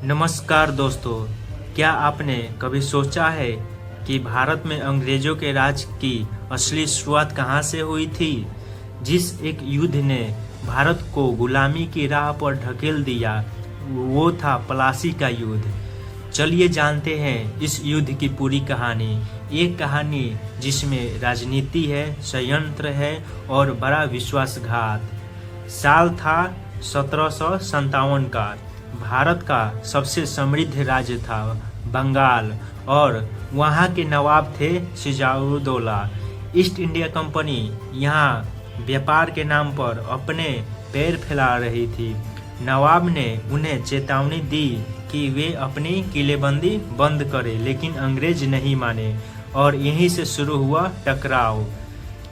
नमस्कार दोस्तों, क्या आपने कभी सोचा है कि भारत में अंग्रेजों के राज की असली शुरुआत कहां से हुई थी? जिस एक युद्ध ने भारत को गुलामी की राह पर ढकेल दिया, वो था प्लासी का युद्ध। चलिए जानते हैं इस युद्ध की पूरी कहानी। एक कहानी जिसमें राजनीति है, षड्यंत्र है और बड़ा विश्वासघात। साल था 1757 का। भारत का सबसे समृद्ध राज्य था बंगाल और वहाँ के नवाब थे सिराजुद्दौला। ईस्ट इंडिया कंपनी यहाँ व्यापार के नाम पर अपने पैर फैला रही थी। नवाब ने उन्हें चेतावनी दी कि वे अपनी किलेबंदी बंद करें, लेकिन अंग्रेज नहीं माने और यहीं से शुरू हुआ टकराव।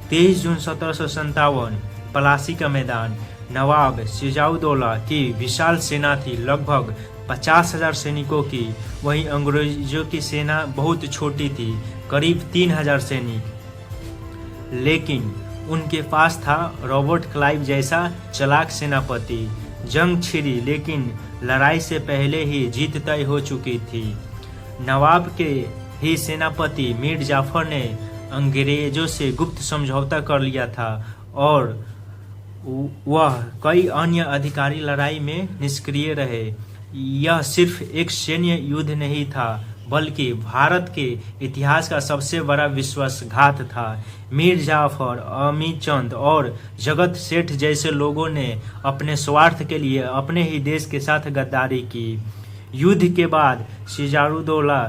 23 जून 1757 प्लासी का मैदान। नवाब सिराजुद्दौला की विशाल सेना थी, लगभग 50,000 सैनिकों की। वहीं अंग्रेजों की सेना बहुत छोटी थी, करीब 3,000 सैनिक। लेकिन उनके पास था रॉबर्ट क्लाइव जैसा चालाक सेनापति। जंग छिड़ी, लेकिन लड़ाई से पहले ही जीत तय हो चुकी थी। नवाब के ही सेनापति मीर जाफर ने अंग्रेजों से गुप्त समझौता कर लिया था और वह कई अन्य अधिकारी लड़ाई में निष्क्रिय रहे। यह सिर्फ एक सैन्य युद्ध नहीं था, बल्कि भारत के इतिहास का सबसे बड़ा विश्वासघात था। मीर जाफर, अमीचंद और जगत सेठ जैसे लोगों ने अपने स्वार्थ के लिए अपने ही देश के साथ गद्दारी की। युद्ध के बाद सिराजुद्दौला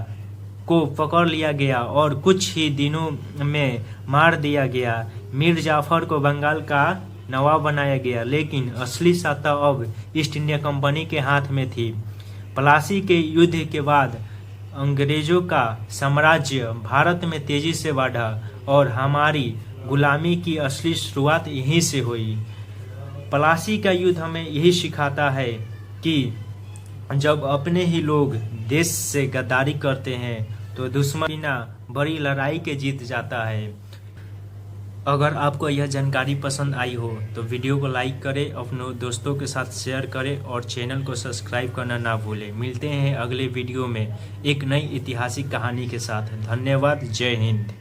को पकड़ लिया गया और कुछ ही दिनों में मार दिया गया। मीर जाफर को बंगाल का नवाब बनाया गया, लेकिन असली सत्ता अब ईस्ट इंडिया कंपनी के हाथ में थी। प्लासी के युद्ध के बाद अंग्रेजों का साम्राज्य भारत में तेजी से बढ़ा और हमारी गुलामी की असली शुरुआत यहीं से हुई। प्लासी का युद्ध हमें यही सिखाता है कि जब अपने ही लोग देश से गद्दारी करते हैं तो दुश्मन बिना बड़ी लड़ाई के जीत जाता है। अगर आपको यह जानकारी पसंद आई हो तो वीडियो को लाइक करें, अपने दोस्तों के साथ शेयर करें और चैनल को सब्सक्राइब करना ना भूलें। मिलते हैं अगले वीडियो में एक नई ऐतिहासिक कहानी के साथ। धन्यवाद। जय हिंद।